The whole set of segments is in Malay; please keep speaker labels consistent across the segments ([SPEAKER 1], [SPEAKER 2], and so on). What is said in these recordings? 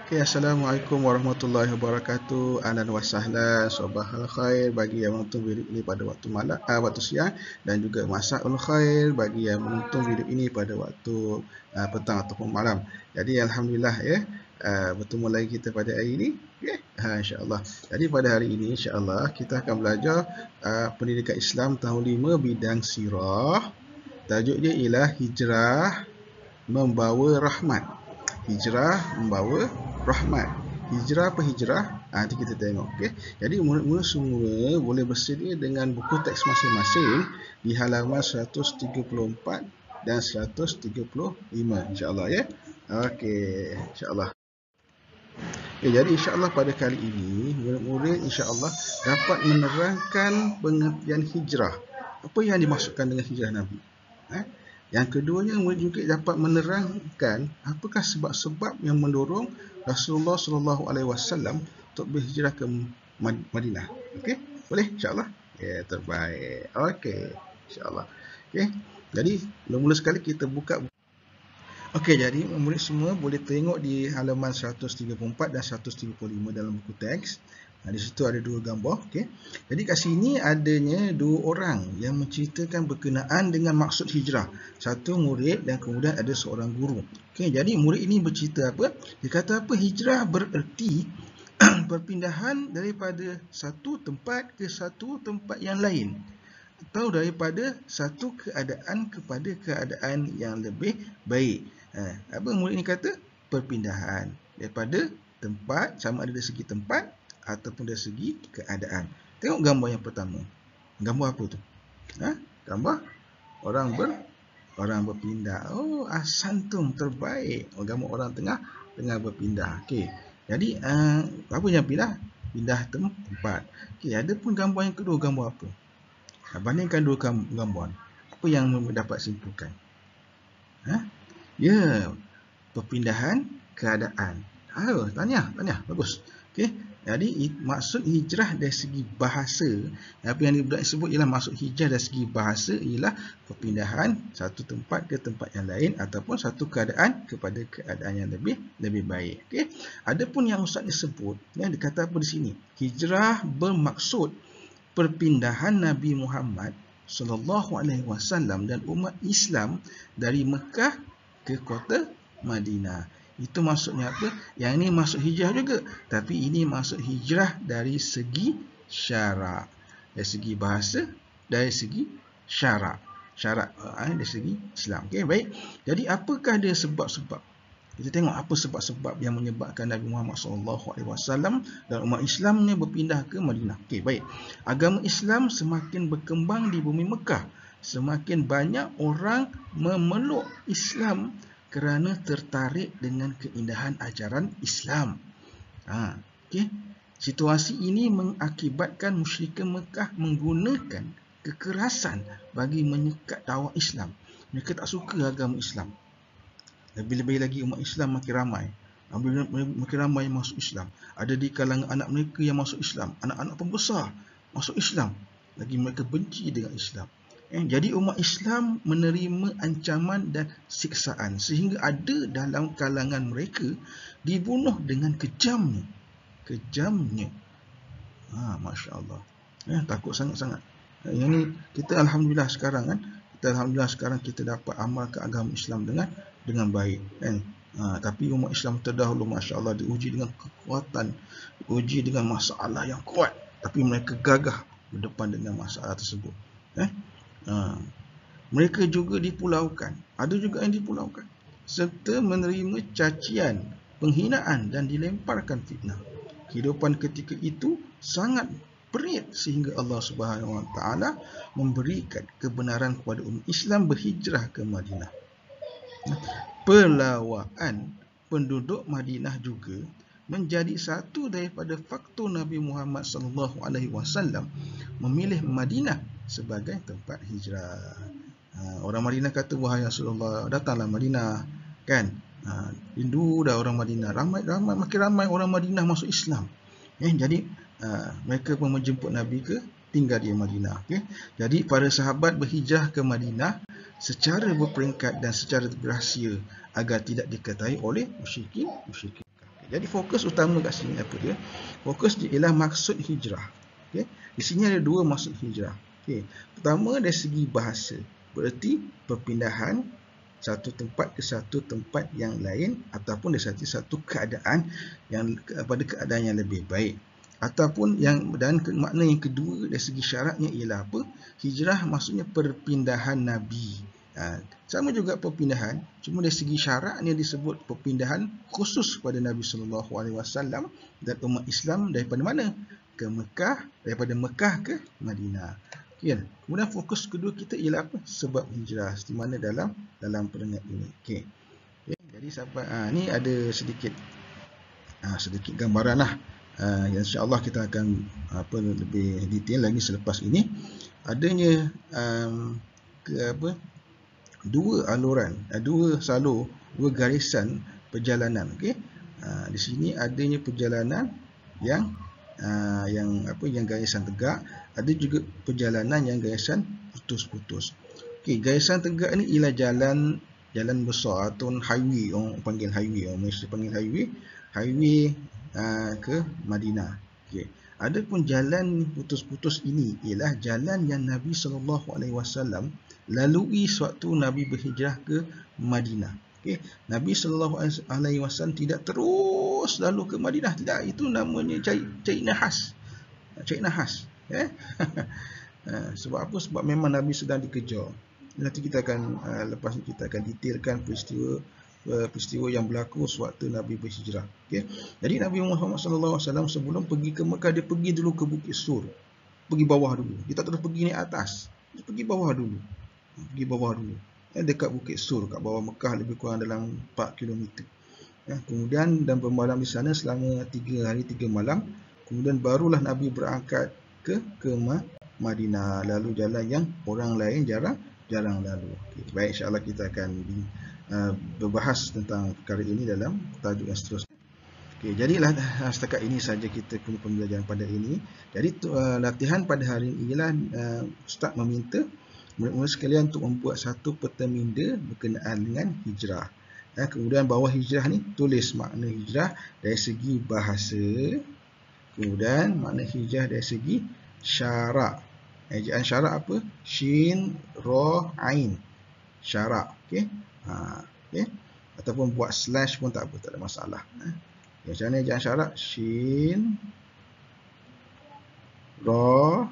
[SPEAKER 1] Okay, Assalamualaikum warahmatullahi wabarakatuh. Ahlan wa sahlan, sabahal khair bagi yang menonton video ini pada waktu malam, waktu siang, dan juga masaul khair bagi yang menonton video ini pada waktu petang ataupun malam. Jadi alhamdulillah ya, bertemu lagi kita pada hari ini. Okay, insya-Allah. Jadi pada hari ini insya-Allah kita akan belajar pendidikan Islam tahun 5 bidang sirah. Tajuk dia ialah hijrah membawa rahmat. Hijrah membawa rahmat. Hijrah apa hijrah? Nanti kita tengok. Okay? Jadi murid-murid semua boleh bersedia dengan buku teks masing-masing di halaman 134 dan 135 insya-Allah ya. Okey, insya-Allah. Okay, jadi insya-Allah pada kali ini murid-murid insya-Allah dapat menerangkan pengertian hijrah. Apa yang dimaksudkan dengan hijrah Nabi? Yang keduanya, murid juga dapat menerangkan apakah sebab-sebab yang mendorong Rasulullah SAW untuk berhijrah ke Madinah. Okey, boleh insya-Allah. Ya, terbaik. Okey, insya-Allah. Okey. Jadi, mula-mula sekali kita buka. Okey, jadi murid semua boleh tengok di halaman 134 dan 135 dalam buku teks. Di situ ada dua gambar. Okay. Jadi kat sini adanya dua orang yang menceritakan berkenaan dengan maksud hijrah. Satu murid dan kemudian ada seorang guru. Okay. Jadi murid ini bercerita apa? Dia kata apa? Hijrah bererti perpindahan daripada satu tempat ke satu tempat yang lain, atau daripada satu keadaan kepada keadaan yang lebih baik. Apa murid ini kata? Perpindahan daripada tempat, sama ada dari segi tempat ataupun dari segi keadaan. Tengok gambar yang pertama. Gambar apa tu? Gambar orang berpindah. Oh, asantum, terbaik. Gambar orang tengah berpindah. Okey. Jadi apa yang pindah? Pindah tempat. Okey, ada pun gambar yang kedua, gambar apa? Bandingkan dua gambar. Apa yang dapat simpulkan? Ya, perpindahan keadaan. Tanya. Bagus. Okey. Jadi maksud hijrah dari segi bahasa, apa yang disebut ialah maksud hijrah dari segi bahasa ialah perpindahan satu tempat ke tempat yang lain ataupun satu keadaan kepada keadaan yang lebih baik. Okey. Adapun yang ustaz disebut, yang dikata apa di sini? Hijrah bermaksud perpindahan Nabi Muhammad SAW dan umat Islam dari Mekah ke kota Madinah. Itu maksudnya apa? Yang ini maksud hijrah juga, tapi ini maksud hijrah dari segi syarak, dari segi bahasa, dari segi syarak, dari segi Islam. Okey, baik. Jadi apakah dia sebab-sebab? Kita tengok apa sebab-sebab yang menyebabkan Nabi Muhammad SAW dan umat Islamnya berpindah ke Madinah. Okey, baik. Agama Islam semakin berkembang di bumi Mekah. Semakin banyak orang memeluk Islam kerana tertarik dengan keindahan ajaran Islam. Okay. Situasi ini mengakibatkan musyrikin Mekah menggunakan kekerasan bagi menyekat dakwah Islam. Mereka tak suka agama Islam. Lebih-lebih lagi umat Islam makin ramai. Makin ramai yang masuk Islam. Ada di kalangan anak mereka yang masuk Islam. Anak-anak pembesar masuk Islam. Lagi mereka benci dengan Islam. Jadi umat Islam menerima ancaman dan siksaan sehingga ada dalam kalangan mereka dibunuh dengan kejamnya. Masya Allah. Takut sangat-sangat. Yang ni kita alhamdulillah sekarang kita dapat amalkan agama Islam dengan baik. Tapi umat Islam terdahulu masya Allah diuji dengan kekuatan, diuji dengan masalah yang kuat, tapi mereka gagah berdepan dengan masalah tersebut. Mereka juga dipulaukan, ada juga yang dipulaukan, serta menerima cacian, penghinaan dan dilemparkan fitnah. Kehidupan ketika itu sangat perit sehingga Allah Subhanahu Wa Taala memberikan kebenaran kepada umat Islam berhijrah ke Madinah. Perlawanan penduduk Madinah juga menjadi satu daripada faktor Nabi Muhammad SAW memilih Madinah sebagai tempat hijrah. Orang Madinah kata, wahai Rasulullah, datanglah Madinah, kan? Rindu dah orang Madinah. Makin ramai orang Madinah masuk Islam. Jadi mereka pun menjemput Nabi ke tinggal di Madinah. Jadi para sahabat berhijrah ke Madinah secara berperingkat dan secara rahsia agar tidak diketahui oleh musyrikin. Jadi fokus utama kat sini apa dia? Fokus dia ialah maksud hijrah. Okey. Di sini ada dua maksud hijrah. Okey. Pertama dari segi bahasa. Bererti perpindahan satu tempat ke satu tempat yang lain ataupun dari satu keadaan yang pada keadaan yang lebih baik. Ataupun makna yang kedua dari segi syaratnya ialah apa? Hijrah maksudnya perpindahan Nabi. Sama juga perpindahan, cuma dari segi syaratnya disebut perpindahan khusus kepada Nabi SAW dan umat Islam daripada mana? Ke Mekah, daripada Mekah ke Madinah. Okay. Kemudian fokus kedua kita ialah apa? Sebab hijrah, di mana dalam perenggan ini. Okay. Jadi sampai ni ada sedikit gambaran lah. InsyaAllah kita akan lebih detail lagi selepas ini. Adanya dua aluran, dua salur, dua garisan perjalanan. Okey. Di sini adanya perjalanan yang garisan tegak, ada juga perjalanan yang garisan putus-putus. Okey, garisan tegak ni ialah jalan besar atau highway, orang panggil highway, orang Malaysia panggil highway ke Madinah. Okey. Adapun jalan putus-putus ini ialah jalan yang Nabi SAW lalui sewaktu Nabi berhijrah ke Madinah. Okay. Nabi SAW tidak terus lalu ke Madinah, tidak. Itu namanya cari nahas. Sebab apa? Sebab memang Nabi sedang dikejar. Nanti kita akan lepas ni kita akan detailkan peristiwa yang berlaku sewaktu Nabi berhijrah. Okay. Jadi Nabi Muhammad SAW sebelum pergi ke Mekah, dia pergi dulu ke Bukit Sur. Pergi bawah dulu. Dia tak terus pergi naik atas. Dia pergi bawah dulu. Dekat Bukit Sur, kat bawah Mekah, lebih kurang dalam 4 km. Kemudian dan bermalam di sana selama 3 hari 3 malam. Kemudian barulah Nabi berangkat ke Madinah, lalu jalan yang orang lain jarang lalu. Okay. Baik, insyaAllah kita akan berbahas tentang perkara ini dalam tajuk yang seterusnya. Okay, jadilah setakat ini saja kita punya pembelajaran pada ini. Jadi latihan pada hari ini ialah Ustaz meminta murid-murid sekalian untuk membuat satu peta minda berkenaan dengan hijrah. Kemudian bawah hijrah ni tulis makna hijrah dari segi bahasa. Kemudian makna hijrah dari segi syarak. Ejaan syarak apa? Shin, Ra, Ain. Syarak. Okey. Okay. Ataupun buat slash pun tak apa, tak ada masalah. Macam mana ejaan syarak? Shin, Ra,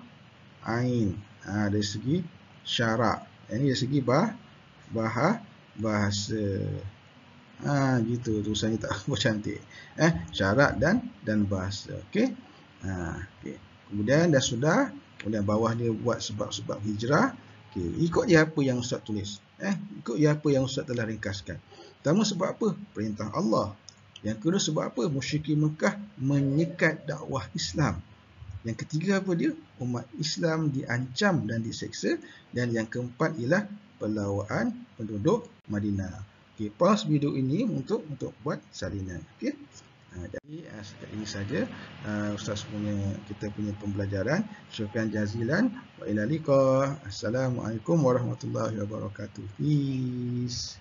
[SPEAKER 1] Ain. Dari segi syarak. Ini dari segi bahasa. Gitu tulisannya tak apa cantik. Syarak dan bahasa. Okey. Okay. Kemudian dah sudah, kemudian bawah dia buat sebab-sebab hijrah. Okey, ikut je apa yang Ustaz tulis. Ikut je apa yang Ustaz telah ringkaskan. Pertama, sebab apa? Perintah Allah. Yang kedua, sebab apa? Musyrikin Mekah menyekat dakwah Islam. Yang ketiga apa dia? Umat Islam diancam dan diseksa. Dan yang keempat ialah perlawanan penduduk Madinah. Okey, pause video ini untuk buat salinan. Okey. Jadi setakat ini saja kita punya pembelajaran. Syukran jazilan. Wa ila liqa. Assalamualaikum warahmatullahi wabarakatuh. Peace.